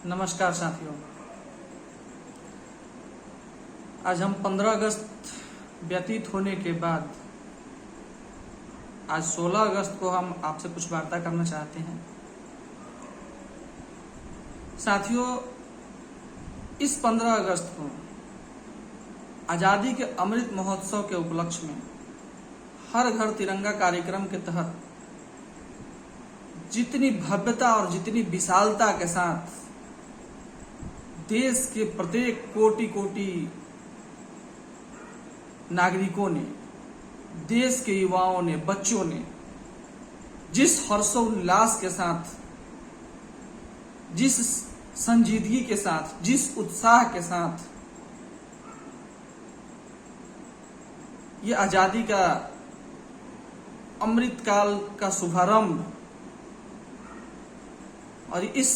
नमस्कार साथियों। आज हम 15 अगस्त व्यतीत होने के बाद आज 16 अगस्त को हम आपसे कुछ वार्ता करना चाहते हैं। साथियों, इस 15 अगस्त को आज़ादी के अमृत महोत्सव के उपलक्ष्य में हर घर तिरंगा कार्यक्रम के तहत जितनी भव्यता और जितनी विशालता के साथ देश के प्रत्येक कोटि कोटि नागरिकों ने, देश के युवाओं ने, बच्चों ने जिस हर्षोल्लास के साथ, जिस संजीदगी के साथ, जिस उत्साह के साथ ये आजादी का अमृतकाल का शुभारंभ और इस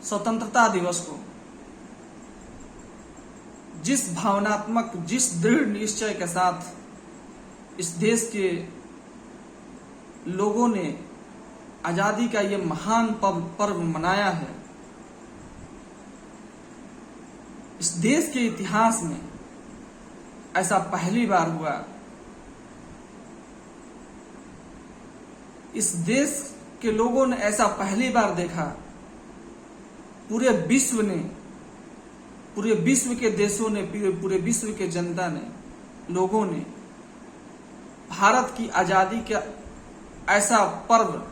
स्वतंत्रता दिवस को जिस भावनात्मक, जिस दृढ़ निश्चय के साथ इस देश के लोगों ने आजादी का ये महान पर्व मनाया है, इस देश के इतिहास में ऐसा पहली बार हुआ। इस देश के लोगों ने ऐसा पहली बार देखा। पूरे विश्व ने, पूरे विश्व के देशों ने, पूरे विश्व के जनता ने, लोगों ने भारत की आजादी का ऐसा पर्व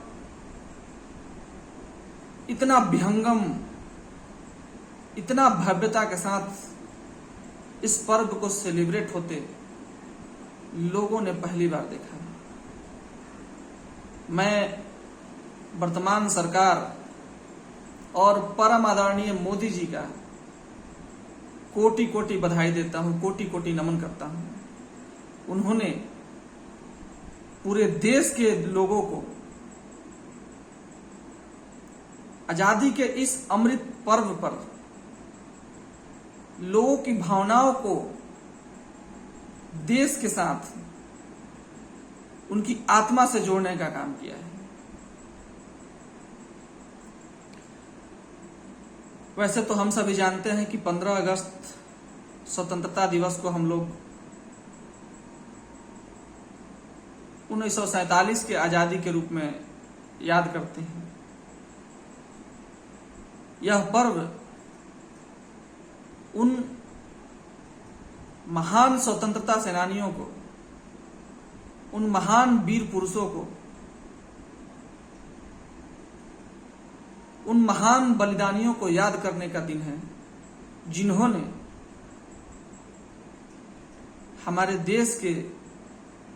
इतना विहंगम, इतना भव्यता के साथ इस पर्व को सेलिब्रेट होते लोगों ने पहली बार देखा। मैं वर्तमान सरकार और परम आदरणीय मोदी जी का कोटि कोटि बधाई देता हूं, कोटि कोटि नमन करता हूं। उन्होंने पूरे देश के लोगों को आजादी के इस अमृत पर्व पर लोगों की भावनाओं को देश के साथ, उनकी आत्मा से जोड़ने का काम किया है। वैसे तो हम सभी जानते हैं कि 15 अगस्त स्वतंत्रता दिवस को हम लोग 1947 के आजादी के रूप में याद करते हैं। यह पर्व उन महान स्वतंत्रता सेनानियों को, उन महान वीर पुरुषों को, उन महान बलिदानियों को याद करने का दिन है, जिन्होंने हमारे देश के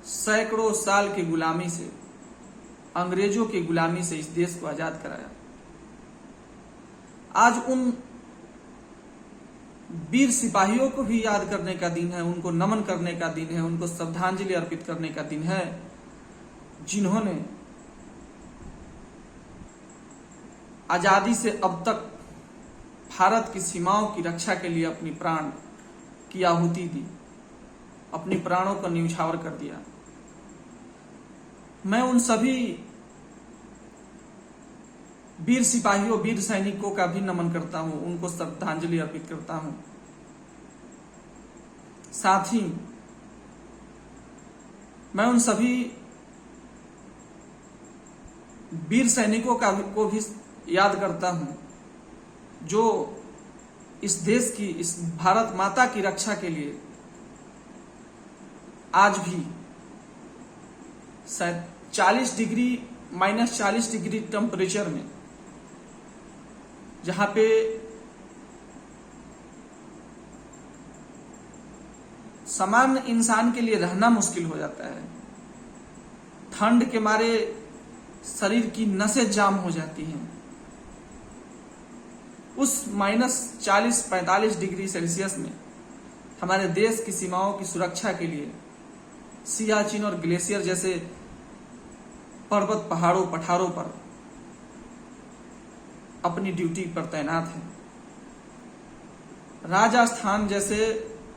सैकड़ों साल की गुलामी से, अंग्रेजों की गुलामी से इस देश को आजाद कराया। आज उन वीर सिपाहियों को भी याद करने का दिन है, उनको नमन करने का दिन है, उनको श्रद्धांजलि अर्पित करने का दिन है, जिन्होंने आजादी से अब तक भारत की सीमाओं की रक्षा के लिए अपनी प्राण की आहुति दी, अपनी प्राणों को न्यौछावर कर दिया। मैं उन सभी वीर सिपाहियों, वीर सैनिकों का भी नमन करता हूं, उनको श्रद्धांजलि अर्पित करता हूं। साथ ही मैं उन सभी वीर सैनिकों को भी याद करता हूं जो इस देश की, इस भारत माता की रक्षा के लिए आज भी शायद -40 डिग्री टेम्परेचर में, जहां पे सामान्य इंसान के लिए रहना मुश्किल हो जाता है, ठंड के मारे शरीर की नसें जाम हो जाती हैं, उस -40-45 डिग्री सेल्सियस में हमारे देश की सीमाओं की सुरक्षा के लिए सियाचिन और ग्लेशियर जैसे पर्वत, पहाड़ों, पठारों पर अपनी ड्यूटी पर तैनात हैं। राजस्थान जैसे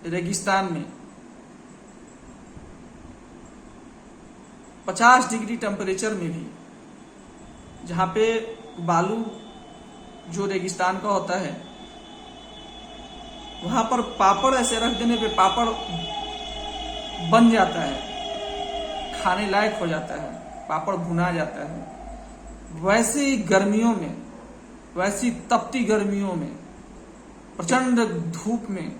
रेगिस्तान में 50 डिग्री टेम्परेचर में भी, जहां पे बालू जो रेगिस्तान का होता है, वहां पर पापड़ ऐसे रख देने पे पापड़ बन जाता है, खाने लायक हो जाता है, पापड़ भुना जाता है। वैसे ही गर्मियों में, वैसी तपती गर्मियों में, प्रचंड धूप में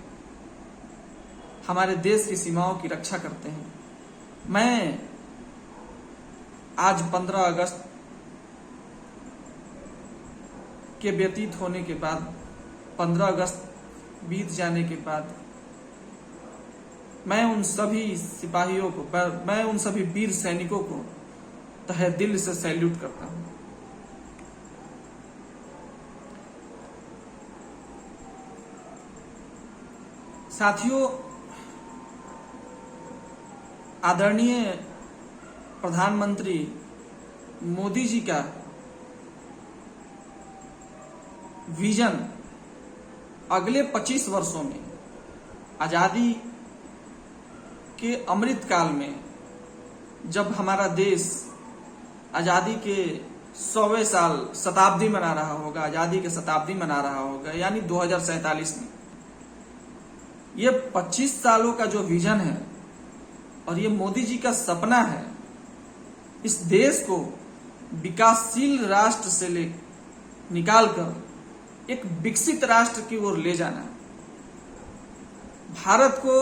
हमारे देश की सीमाओं की रक्षा करते हैं। मैं आज 15 अगस्त के व्यतीत होने के बाद, 15 अगस्त बीत जाने के बाद, मैं उन सभी सिपाहियों को, मैं उन सभी वीर सैनिकों को तहे दिल से सैल्यूट करता हूं। साथियों, आदरणीय प्रधानमंत्री मोदी जी का विजन अगले 25 वर्षों में, आजादी के अमृत काल में, जब हमारा देश आजादी के 100वें साल शताब्दी मना रहा होगा, आजादी के शताब्दी मना रहा होगा, यानी 2047 में, ये 25 सालों का जो विजन है और ये मोदी जी का सपना है, इस देश को विकासशील राष्ट्र से निकालकर एक विकसित राष्ट्र की ओर ले जाना, भारत को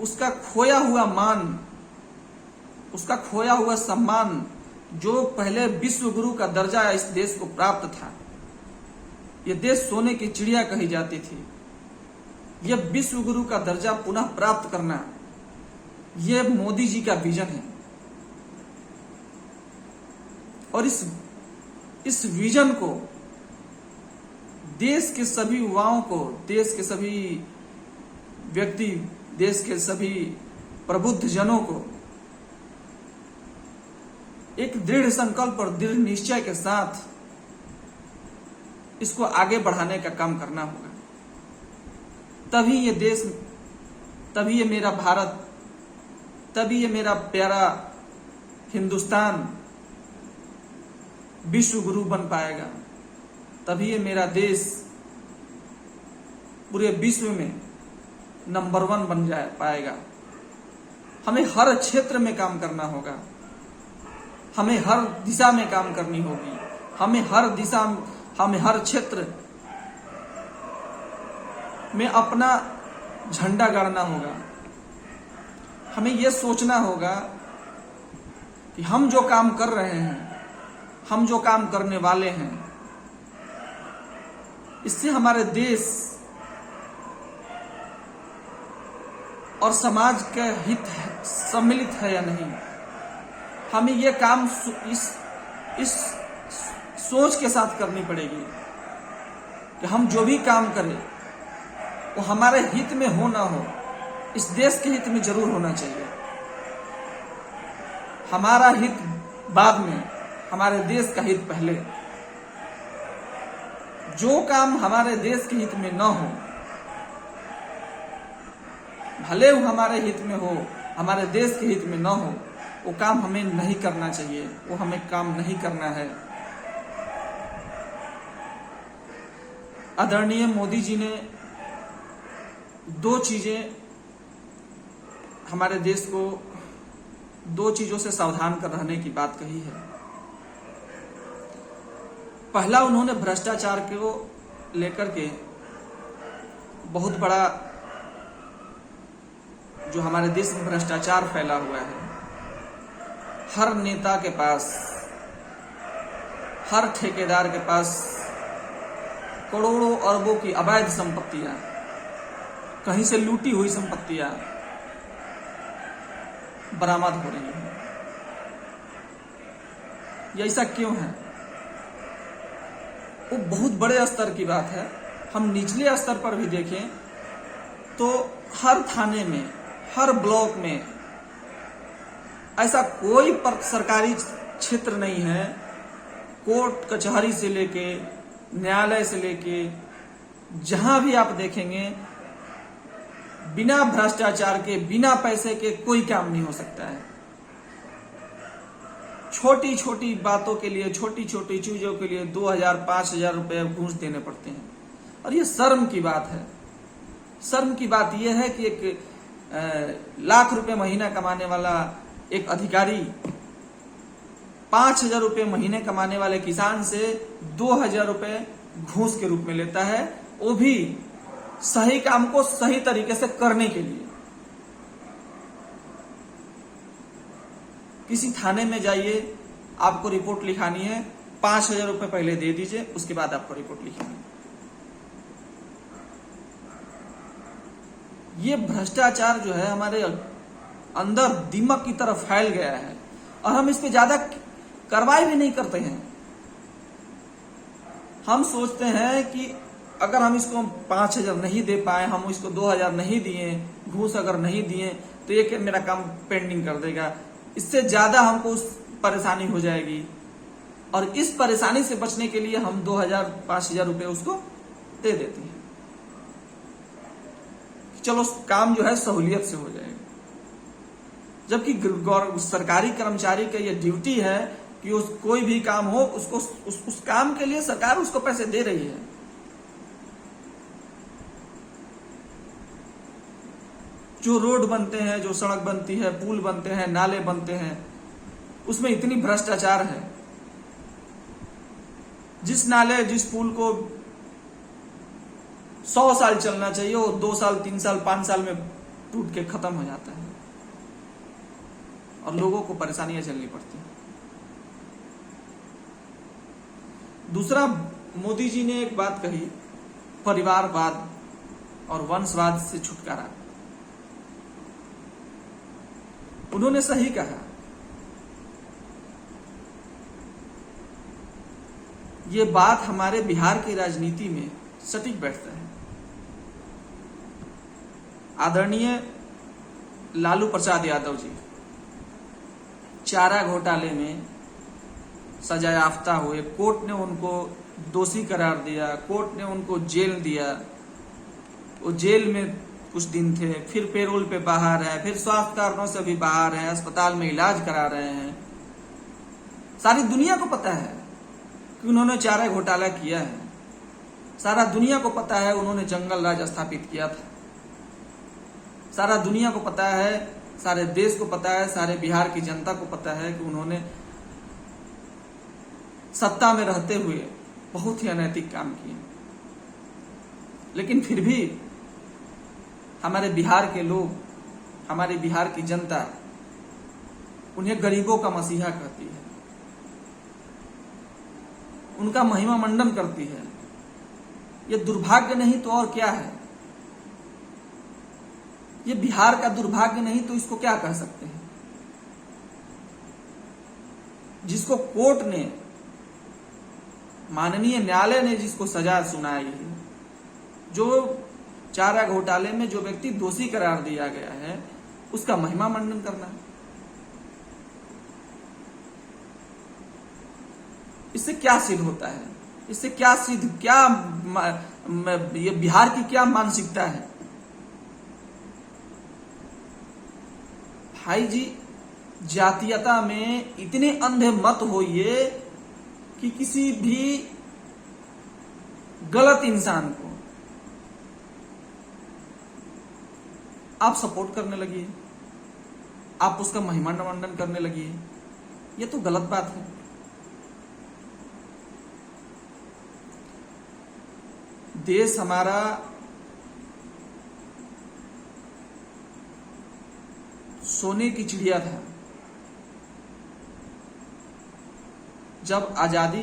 उसका खोया हुआ मान, उसका खोया हुआ सम्मान, जो पहले विश्व गुरु का दर्जा इस देश को प्राप्त था, ये देश सोने की चिड़िया कही जाती थी, यह विश्व गुरु का दर्जा पुनः प्राप्त करना, यह मोदी जी का विजन है। और इस विजन को देश के सभी युवाओं को, देश के सभी व्यक्ति, देश के सभी प्रबुद्ध जनों को एक दृढ़ संकल्प और दृढ़ निश्चय के साथ इसको आगे बढ़ाने का काम करना होगा। तभी ये देश, तभी ये मेरा भारत, तभी ये मेरा प्यारा हिंदुस्तान विश्व गुरु बन पाएगा, तभी ये मेरा देश पूरे विश्व में नंबर 1 बन पाएगा। हमें हर क्षेत्र में काम करना होगा, हमें हर दिशा में काम करनी होगी, हमें हर क्षेत्र में अपना झंडा गाड़ना होगा। हमें यह सोचना होगा कि हम जो काम कर रहे हैं, हम जो काम करने वाले हैं, इससे हमारे देश और समाज का हित सम्मिलित है या नहीं। हमें यह काम इस सोच के साथ करनी पड़ेगी कि हम जो भी काम करें वो हमारे हित में हो ना हो, इस देश के हित में जरूर होना चाहिए। हमारा हित बाद में, हमारे देश का हित पहले। जो काम हमारे देश के हित में न हो, भले वो हमारे हित में हो, हमारे देश के हित में न हो, वो काम हमें नहीं करना चाहिए, वो हमें काम नहीं करना है। आदरणीय मोदी जी ने 2 चीजें हमारे देश को, 2 चीजों से सावधान कर रहने की बात कही है। पहला, उन्होंने भ्रष्टाचार को लेकर के बहुत बड़ा, जो हमारे देश में भ्रष्टाचार फैला हुआ है, हर नेता के पास, हर ठेकेदार के पास करोड़ों अरबों की अवैध संपत्तियां, कहीं से लूटी हुई संपत्तियां बरामद हो रही हैं। ये ऐसा क्यों है? वो बहुत बड़े स्तर की बात है। हम निचले स्तर पर भी देखें तो हर थाने में, हर ब्लॉक में ऐसा कोई सरकारी क्षेत्र नहीं है, कोर्ट कचहरी से लेके न्यायालय से लेके जहां भी आप देखेंगे, बिना भ्रष्टाचार के, बिना पैसे के कोई काम नहीं हो सकता है। छोटी छोटी बातों के लिए, छोटी छोटी चीजों के लिए 2000 5000 रुपए घूस देने पड़ते हैं। और ये शर्म की बात है। शर्म की बात यह है कि एक लाख रुपए महीना कमाने वाला एक अधिकारी 5000 रुपए महीने कमाने वाले किसान से 2000 रुपए घूस के रूप में लेता है, वो भी सही काम को सही तरीके से करने के लिए। किसी थाने में जाइए, आपको रिपोर्ट लिखानी है, 5000 रुपए पहले दे दीजिए, उसके बाद आपको रिपोर्ट लिखानी है। ये भ्रष्टाचार जो है हमारे अंदर दीमक की तरह फैल गया है और हम इस पे ज्यादा कार्रवाई भी नहीं करते हैं। हम सोचते हैं कि अगर हम इसको 5000 नहीं दे पाए, हम इसको 2000 नहीं दिए, घूस अगर नहीं दिए तो ये मेरा काम पेंडिंग कर देगा, इससे ज्यादा हमको उस परेशानी हो जाएगी। और इस परेशानी से बचने के लिए हम 2000 5000 रुपए उसको दे देते हैं, चलो काम जो है सहूलियत से हो जाएगा। जबकि सरकारी कर्मचारी का यह ड्यूटी है कि कोई भी काम हो उसको उस काम के लिए सरकार उसको पैसे दे रही है। जो रोड बनते हैं, जो सड़क बनती है, पुल बनते हैं, नाले बनते हैं, उसमें इतनी भ्रष्टाचार है। जिस नाले जिस पुल को 100 साल चलना चाहिए वो 2 साल 3 साल 5 साल में टूट के खत्म हो जाता है और लोगों को परेशानियां झेलनी पड़ती हैं। दूसरा, मोदी जी ने एक बात कही, परिवारवाद और वंशवाद से छुटकारा। उन्होंने सही कहा। ये बात हमारे बिहार की राजनीति में सटीक बैठता है। आदरणीय लालू प्रसाद यादव जी चारा घोटाले में सजायाफ्ता हुए, कोर्ट ने उनको दोषी करार दिया, कोर्ट ने उनको जेल दिया। वो जेल में कुछ दिन थे, फिर पेरोल पे बाहर है, फिर स्वास्थ्य कारणों से भी बाहर है, अस्पताल में इलाज करा रहे हैं। सारी दुनिया को पता है कि उन्होंने चारा घोटाला किया है। सारा दुनिया को पता है उन्होंने जंगल राज स्थापित किया था। सारा दुनिया को पता है, सारे देश को पता है, सारे बिहार की जनता को पता है कि उन्होंने सत्ता में रहते हुए बहुत ही अनैतिक काम किए। लेकिन फिर भी हमारे बिहार के लोग, हमारे बिहार की जनता उन्हें गरीबों का मसीहा कहती है, उनका महिमा मंडन करती है। ये दुर्भाग्य नहीं तो और क्या है? ये बिहार का दुर्भाग्य नहीं तो इसको क्या कह सकते हैं? जिसको कोर्ट ने, माननीय न्यायालय ने जिसको सजा सुनाई है, जो चारा घोटाले में जो व्यक्ति दोषी करार दिया गया है, उसका महिमा मंडन करना, इससे क्या सिद्ध होता है? इससे क्या सिद्ध, क्या ये बिहार की क्या मानसिकता है? भाई जी, जातीयता में इतने अंधे मत होइए कि किसी भी गलत इंसान को आप सपोर्ट करने लगिए, आप उसका महिमा मंडन करने लगिए। ये तो गलत बात है। देश हमारा सोने की चिड़िया था। जब आजादी,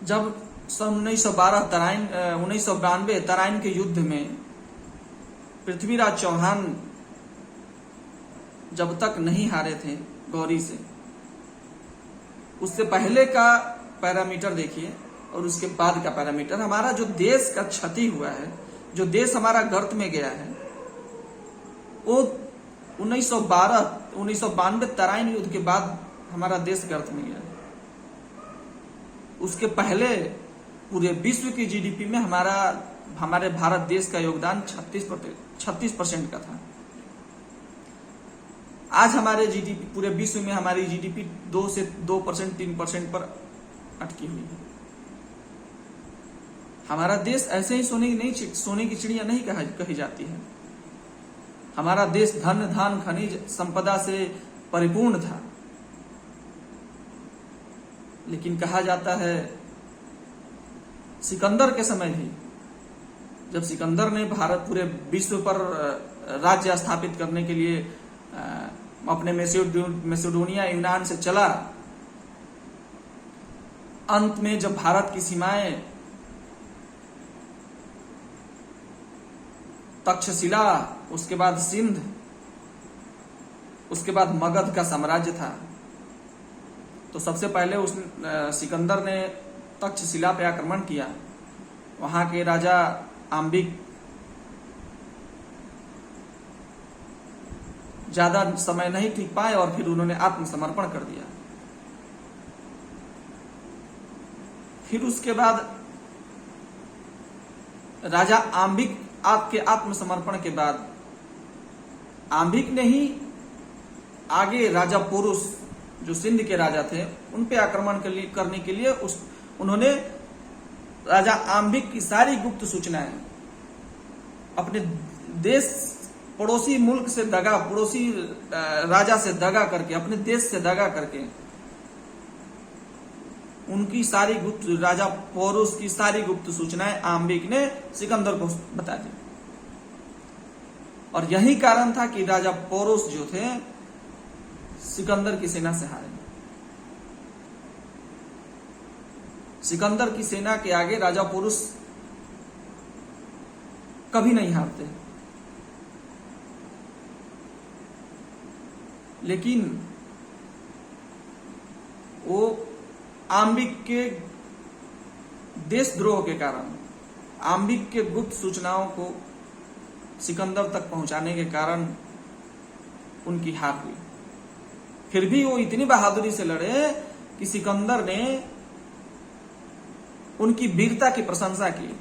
जब सन 1992 तराइन के युद्ध में पृथ्वीराज चौहान जब तक नहीं हारे थे गौरी से, उससे पहले का पैरामीटर देखिए और उसके बाद का पैरामीटर। हमारा जो देश का क्षति हुआ है, जो देश हमारा गर्त में गया है, वो 1992 तराइन युद्ध के बाद हमारा देश गर्त में गया है। उसके पहले पूरे विश्व की जीडीपी में हमारे भारत देश का योगदान 36% का था। आज हमारे जीडीपी, पूरे विश्व में हमारी जीडीपी 2 से 2%, 3% पर अटकी हुई है। हमारा देश ऐसे ही सोने की चिड़िया नहीं कही जाती है। हमारा देश धन धान खनिज संपदा से परिपूर्ण था, लेकिन कहा जाता है सिकंदर के समय भी, जब सिकंदर ने भारत पूरे विश्व पर राज्य स्थापित करने के लिए अपने मैसेडोनिया यूनान से चला, अंत में जब भारत की सीमाएं तक्षशिला, उसके बाद सिंध, उसके बाद मगध का साम्राज्य था, तो सबसे पहले उस सिकंदर ने तक्षशिला पे आक्रमण किया। वहां के राजा आम्बिक ज्यादा समय नहीं टिक पाए और फिर उन्होंने आत्मसमर्पण कर दिया। फिर उसके बाद राजा आम्बिक आपके आत्मसमर्पण के बाद आम्बिक ने ही आगे राजा पोरुस, जो सिंध के राजा थे, उन पे आक्रमण करने के लिए उन्होंने राजा आम्बिक की सारी गुप्त सूचनाएं अपने देश, पड़ोसी मुल्क से दगा, पड़ोसी राजा से दगा करके, अपने देश से दगा करके उनकी सारी गुप्त, राजा पोरुस की सारी गुप्त सूचनाएं आम्बिक ने सिकंदर को बता दी। और यही कारण था कि राजा पोरुस जो थे सिकंदर की सेना से हारे। सिकंदर की सेना के आगे राजा पोरुस कभी नहीं हारते। लेकिन वो आम्बिक के देशद्रोह के कारण, आम्बिक के गुप्त सूचनाओं को सिकंदर तक पहुंचाने के कारण उनकी हार हुई। फिर भी वो इतनी बहादुरी से लड़े कि सिकंदर ने उनकी वीरता की प्रशंसा की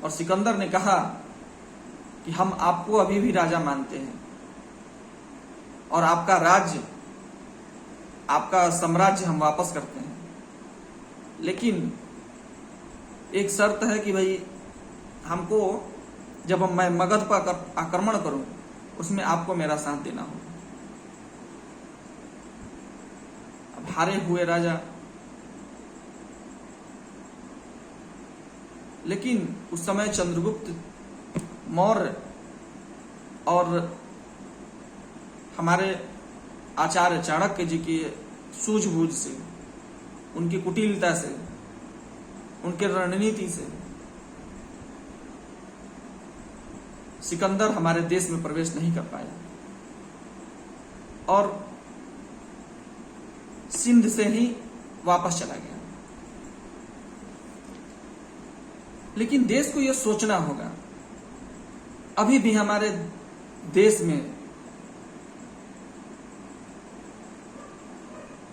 और सिकंदर ने कहा कि हम आपको अभी भी राजा मानते हैं और आपका राज्य, आपका साम्राज्य हम वापस करते हैं, लेकिन एक शर्त है कि भाई हमको, जब मैं मगध पर आक्रमण करूं, उसमें आपको मेरा साथ देना होगा। अब हारे हुए राजा, लेकिन उस समय चंद्रगुप्त मौर्य और हमारे आचार्य चाणक्य जी की सूझबूझ से, उनकी कुटिलता से, उनके रणनीति से सिकंदर हमारे देश में प्रवेश नहीं कर पाया और सिंध से ही वापस चला गया। लेकिन देश को यह सोचना होगा, अभी भी हमारे देश में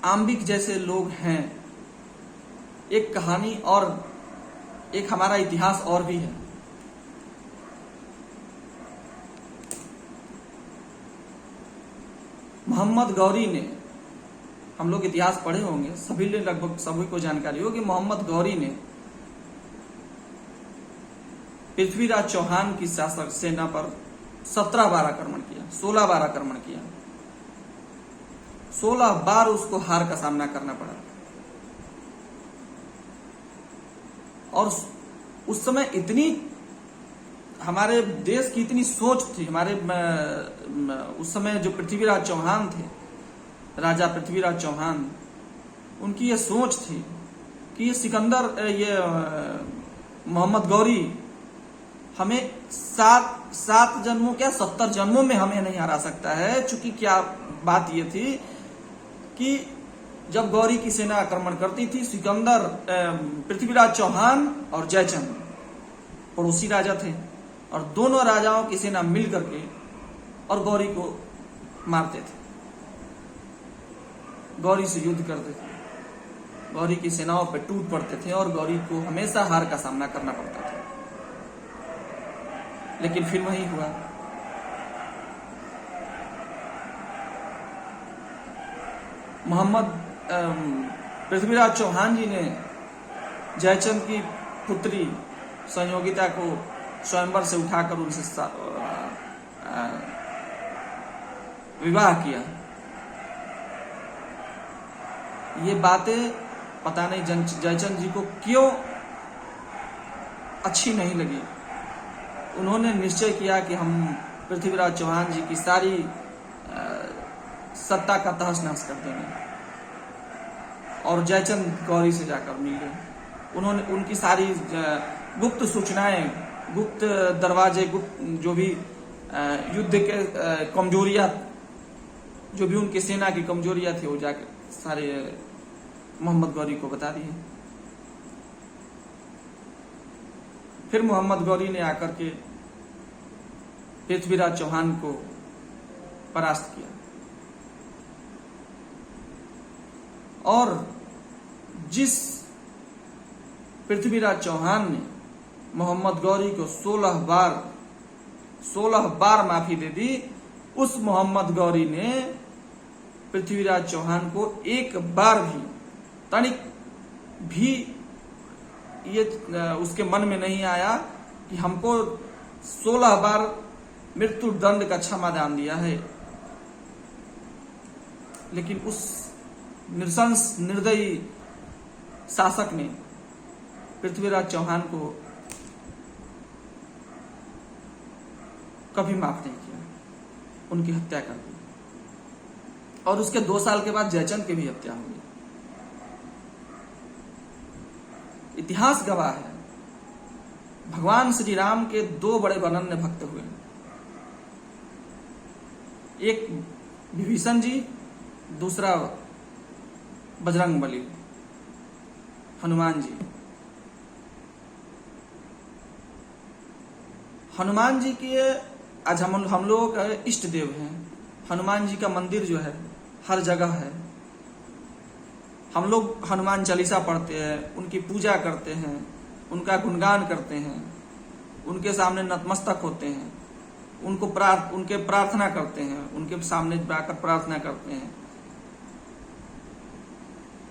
आम्बिक जैसे लोग हैं। एक कहानी और एक हमारा इतिहास और भी है। मोहम्मद गौरी ने, हम लोग इतिहास पढ़े होंगे, सभी ने, लगभग सभी को जानकारी हो कि मोहम्मद गौरी ने पृथ्वीराज चौहान की शासक सेना पर 17 बार आक्रमण किया, 16 बार आक्रमण किया, 16 बार उसको हार का सामना करना पड़ा। और उस समय इतनी हमारे देश की इतनी सोच थी, हमारे उस समय जो पृथ्वीराज चौहान थे, राजा पृथ्वीराज चौहान, उनकी ये सोच थी कि ये सिकंदर, ये मोहम्मद गौरी हमें 7 जन्मों, क्या 70 जन्मों में हमें नहीं हरा सकता है। चूंकि क्या बात ये थी कि जब गौरी की सेना आक्रमण करती थी, सिकंदर, पृथ्वीराज चौहान और जयचंद पड़ोसी राजा थे और दोनों राजाओं की सेना मिल करके और गौरी को मारते थे, गौरी से युद्ध करते थे, गौरी की सेनाओं पर टूट पड़ते थे और गौरी को हमेशा हार का सामना करना पड़ता था। लेकिन फिर वही हुआ, पृथ्वीराज चौहान जी ने जयचंद की पुत्री संयोगिता को स्वयंवर से उठाकर उनसे विवाह किया। ये बातें पता नहीं जयचंद जी को क्यों अच्छी नहीं लगी। उन्होंने निश्चय किया कि हम पृथ्वीराज चौहान जी की सारी सत्ता का तहस नहस कर देंगे, और जयचंद गौरी से जाकर मिल गए। उन्होंने उनकी सारी गुप्त सूचनाएं, गुप्त दरवाजे, गुप्त जो भी युद्ध के कमजोरियां, जो भी उनकी सेना की कमजोरियां थी, वो जाकर सारे मोहम्मद गौरी को बता दिए। फिर मोहम्मद गौरी ने आकर के पृथ्वीराज चौहान को परास्त किया, और जिस पृथ्वीराज चौहान ने मोहम्मद गौरी को 16 बार माफी दे दी, उस मोहम्मद गौरी ने पृथ्वीराज चौहान को एक बार भी, तनिक भी ये उसके मन में नहीं आया कि हमको 16 बार मृत्यु दंड का क्षमादान दिया है। लेकिन उस नृशंस निर्दयी शासक ने पृथ्वीराज चौहान को कभी माफ नहीं किया, उनकी हत्या कर दी, और उसके 2 साल के बाद जयचंद की भी हत्या हो गई। इतिहास गवाह है, भगवान श्री राम के 2 बड़े अनन्य भक्त हुए, एक विभीषण जी, दूसरा बजरंगबली हनुमान जी। हनुमान जी के आज हम लोगों का इष्ट देव हैं। हनुमान जी का मंदिर जो है हर जगह है। हम लोग हनुमान चालीसा पढ़ते हैं, उनकी पूजा करते हैं, उनका गुणगान करते हैं, उनके सामने नतमस्तक होते हैं, उनके प्रार्थना करते हैं, उनके सामने जाकर प्रार्थना करते हैं।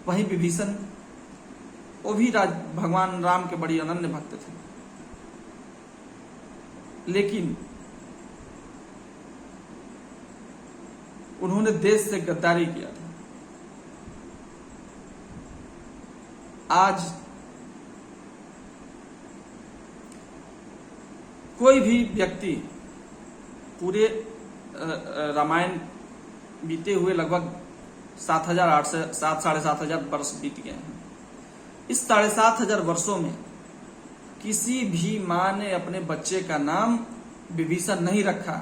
वही विभीषण, वो भी भगवान राम के बड़ी अनन्य भक्त थे, लेकिन उन्होंने देश से गद्दारी किया था। आज कोई भी व्यक्ति, पूरे रामायण बीते हुए लगभग 7,500 वर्ष बीत गए हैं। इस 7,500 वर्षों में किसी भी मां ने अपने बच्चे का नाम विभीषण नहीं रखा।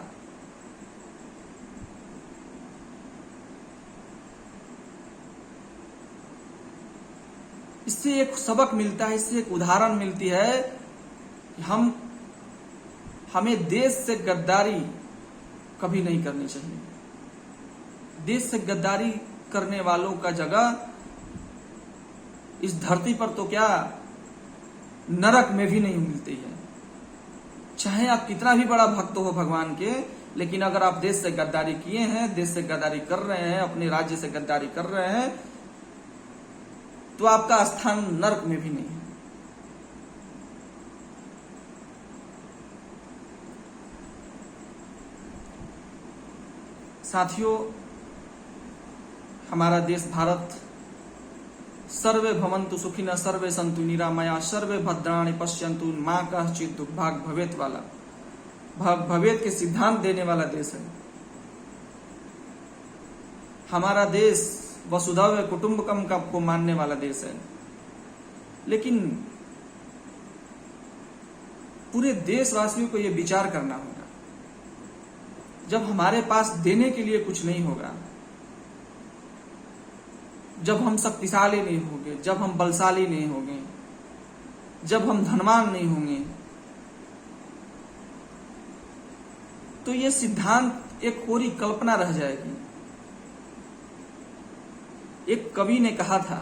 इससे एक सबक मिलता है, इससे एक उदाहरण मिलती है कि हमें देश से गद्दारी कभी नहीं करनी चाहिए। देश से गद्दारी करने वालों का जगह इस धरती पर तो क्या, नरक में भी नहीं मिलती है। चाहे आप कितना भी बड़ा भक्त हो भगवान के, लेकिन अगर आप देश से गद्दारी किए हैं, देश से गद्दारी कर रहे हैं, अपने राज्य से गद्दारी कर रहे हैं, तो आपका स्थान नरक में भी नहीं है। साथियों, हमारा देश भारत सर्वे भवन्तु सुखिनः सर्वे सन्तु निरामया सर्वे भद्राणि पश्यन्तु मा कश्चित् दुर्भाग् भवेत् वाला भवेत् के सिद्धांत देने वाला देश है। हमारा देश वसुधैव कुटुम्बकम को मानने वाला देश है। लेकिन पूरे देशवासियों को यह विचार करना होगा, जब हमारे पास देने के लिए कुछ नहीं होगा, जब हम शक्तिशाली नहीं होंगे, जब हम बलशाली नहीं होंगे, जब हम धनवान नहीं होंगे, तो ये सिद्धांत एक कोरी कल्पना रह जाएगी। एक कवि ने कहा था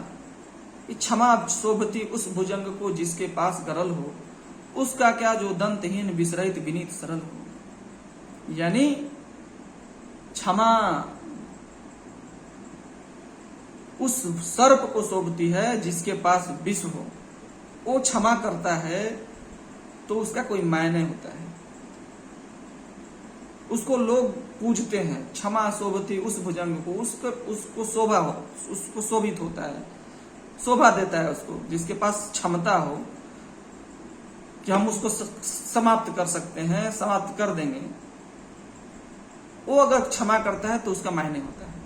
कि क्षमा शोभती उस भुजंग को जिसके पास गरल हो, उसका क्या जो दंतहीन विसरित विनीत सरल हो। यानी क्षमा उस सर्प को शोभती है जिसके पास विष हो। वो क्षमा करता है तो उसका कोई मायने होता है, उसको लोग पूजते हैं। क्षमा शोभती उस भुजंग को, उसको शोभा हो, उसको शोभित होता है, शोभा देता है उसको, जिसके पास क्षमता हो कि हम उसको समाप्त कर सकते हैं, समाप्त कर देंगे। वो अगर क्षमा करता है तो उसका मायने होता है।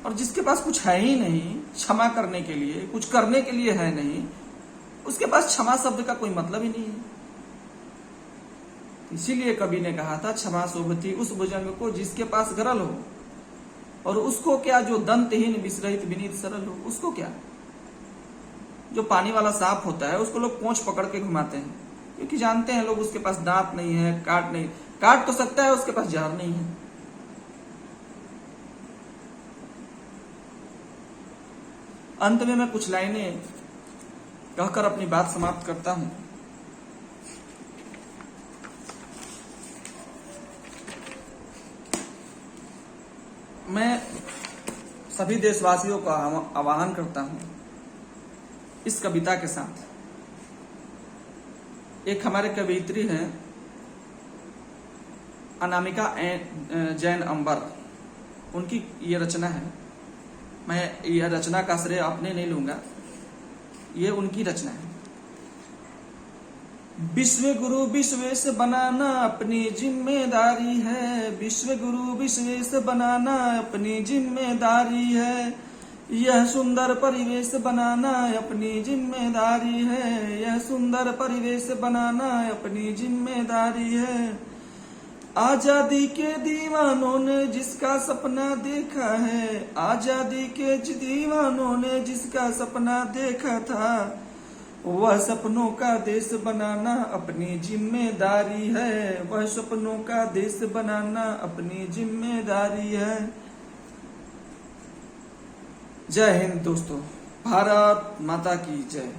और जिसके पास कुछ है ही नहीं क्षमा करने के लिए, कुछ करने के लिए है नहीं, उसके पास क्षमा शब्द का कोई मतलब ही नहीं है। इसीलिए कवि ने कहा था, क्षमा शोभती उस भुजंग को जिसके पास गरल हो। और उसको क्या, जो दंतहीन विसरहित विनीत सरल हो, उसको क्या। जो पानी वाला सांप होता है उसको लोग पोंछ पकड़ के घुमाते हैं, क्योंकि जानते हैं लोग उसके पास दांत नहीं है, काट तो सकता है, उसके पास जहर नहीं है। अंत में मैं कुछ लाइनें कहकर अपनी बात समाप्त करता हूं। मैं सभी देशवासियों का आह्वान करता हूं इस कविता के साथ। एक हमारे कवयित्री हैं अनामिका जैन अंबर, उनकी ये रचना है। मैं यह रचना का श्रेय अपने नहीं लूंगा, ये उनकी रचना है। विश्व गुरु विश्वेश बनाना अपनी जिम्मेदारी है, विश्व गुरु विश्वेश बनाना अपनी जिम्मेदारी है। यह सुंदर परिवेश बनाना अपनी जिम्मेदारी है, यह सुंदर परिवेश बनाना अपनी जिम्मेदारी है। आजादी के दीवानों ने जिसका सपना देखा है, आजादी के दीवानों ने जिसका सपना देखा था, वह सपनों का देश बनाना अपनी जिम्मेदारी है, वह सपनों का देश बनाना अपनी जिम्मेदारी है। जय हिंद दोस्तों, भारत माता की जय।